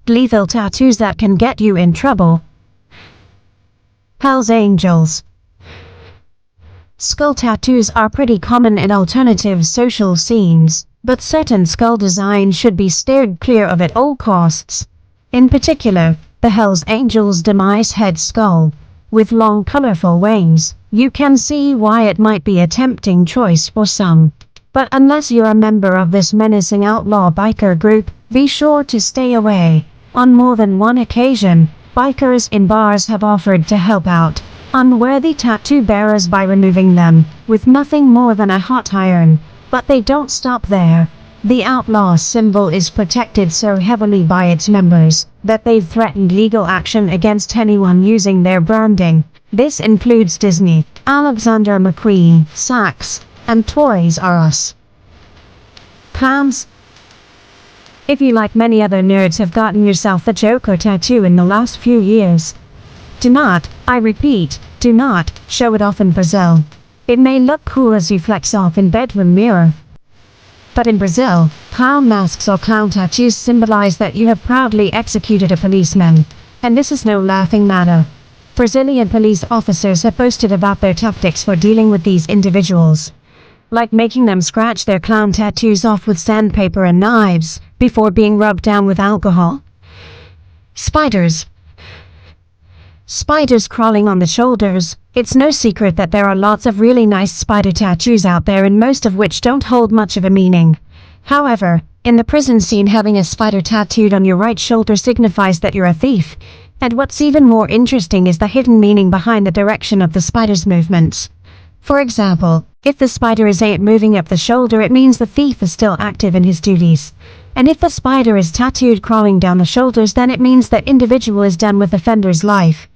Lethal tattoos that can get you in trouble. Hell's Angels. Skull tattoos are pretty common in alternative social scenes, but certain skull designs should be steered clear of at all costs. In particular, the Hell's Angels demise head skull, with long colorful wings. You can see why it might be a tempting choice for some. But unless you're a member of this menacing outlaw biker group, be sure to stay away. On more than one occasion, bikers in bars have offered to help out unworthy tattoo bearers by removing them with nothing more than a hot iron. But they don't stop there. The outlaw symbol is protected so heavily by its members that they've threatened legal action against anyone using their branding. This includes Disney, Alexander McQueen, Saks, and Toys R Us. Clowns. If you, like many other nerds, have gotten yourself the Joker tattoo in the last few years, do not, I repeat, do not, show it off in Brazil. It may look cool as you flex off in bedroom mirror. But in Brazil, clown masks or clown tattoos symbolize that you have proudly executed a policeman. And this is no laughing matter. Brazilian police officers have boasted about their tactics for dealing with these individuals, like making them scratch their clown tattoos off with sandpaper and knives before being rubbed down with alcohol. Spiders. Spiders crawling on the shoulders. It's no secret that there are lots of really nice spider tattoos out there, and most of which don't hold much of a meaning. However, in the prison scene, having a spider tattooed on your right shoulder signifies that you're a thief. And what's even more interesting is the hidden meaning behind the direction of the spider's movements. For example, if the spider is moving up the shoulder, it means the thief is still active in his duties. And if the spider is tattooed crawling down the shoulders, then it means that individual is done with offender's life.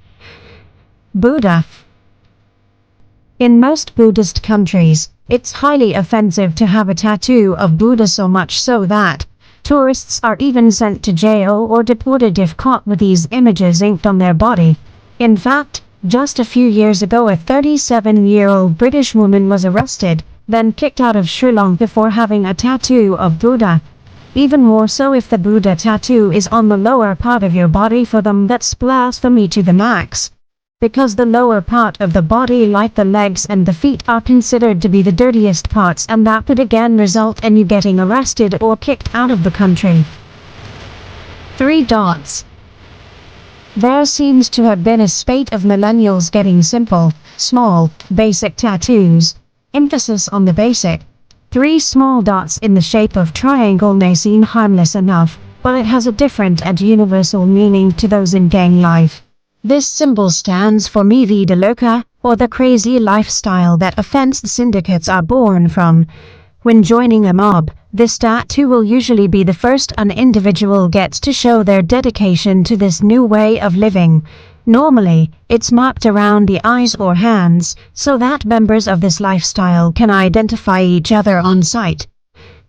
Buddha. In most Buddhist countries, it's highly offensive to have a tattoo of Buddha, so much so that tourists are even sent to jail or deported if caught with these images inked on their body. In fact, just a few years ago, a 37-year-old British woman was arrested, then kicked out of Sri Lanka for having a tattoo of Buddha. Even more so if the Buddha tattoo is on the lower part of your body. For them, that's blasphemy to the max. Because the lower part of the body, like the legs and the feet, are considered to be the dirtiest parts, and that would again result in you getting arrested or kicked out of the country. 3 dots. There seems to have been a spate of millennials getting simple, small, basic tattoos. Emphasis on the basic. 3 small dots in the shape of triangle may seem harmless enough, but it has a different and universal meaning to those in gang life. This symbol stands for Mi Vida Loca, or the crazy lifestyle that offense syndicates are born from. When joining a mob, this tattoo will usually be the first an individual gets to show their dedication to this new way of living. Normally, it's marked around the eyes or hands, so that members of this lifestyle can identify each other on sight.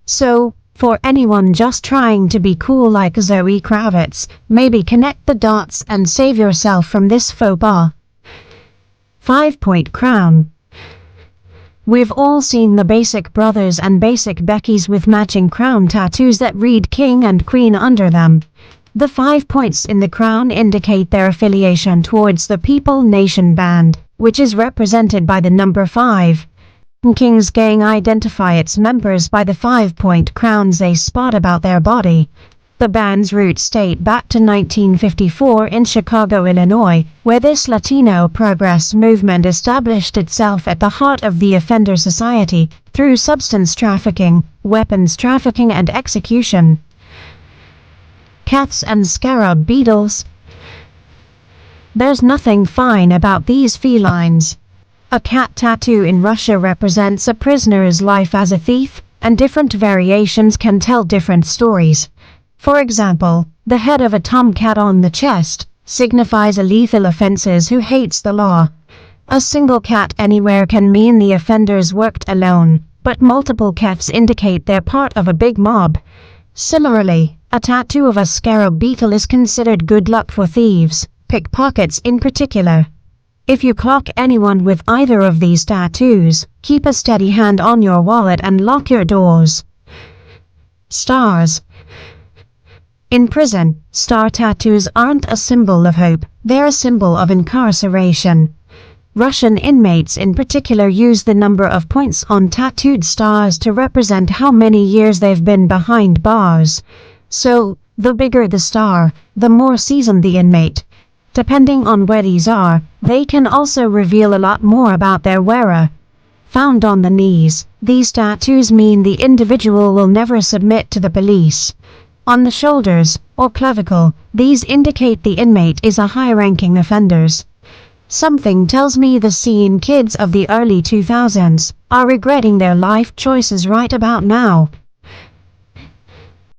So, for anyone just trying to be cool like Zoe Kravitz, maybe connect the dots and save yourself from this faux pas. 5-point crown. We've all seen the Basic Brothers and Basic Beckys with matching crown tattoos that read King and Queen under them. The 5 points in the crown indicate their affiliation towards the People Nation band, which is represented by the number 5. King's gang identify its members by the 5-point crowns they spot about their body. The band's roots date back to 1954 in Chicago, Illinois, where this Latino progress movement established itself at the heart of the offender society through substance trafficking, weapons trafficking, and execution. Cats and scarab beetles. There's nothing fine about these felines. A cat tattoo in Russia represents a prisoner's life as a thief, and different variations can tell different stories. For example, the head of a tomcat on the chest signifies a lethal offender who hates the law. A single cat anywhere can mean the offenders worked alone, but multiple cats indicate they're part of a big mob. Similarly, a tattoo of a scarab beetle is considered good luck for thieves, pickpockets in particular. If you clock anyone with either of these tattoos, keep a steady hand on your wallet and lock your doors. Stars. In prison, star tattoos aren't a symbol of hope, they're a symbol of incarceration. Russian inmates in particular use the number of points on tattooed stars to represent how many years they've been behind bars. So, the bigger the star, the more seasoned the inmate. Depending on where these are, they can also reveal a lot more about their wearer. Found on the knees, these tattoos mean the individual will never submit to the police. On the shoulders, or clavicle, these indicate the inmate is a high-ranking offender. Something tells me the scene kids of the early 2000s are regretting their life choices right about now.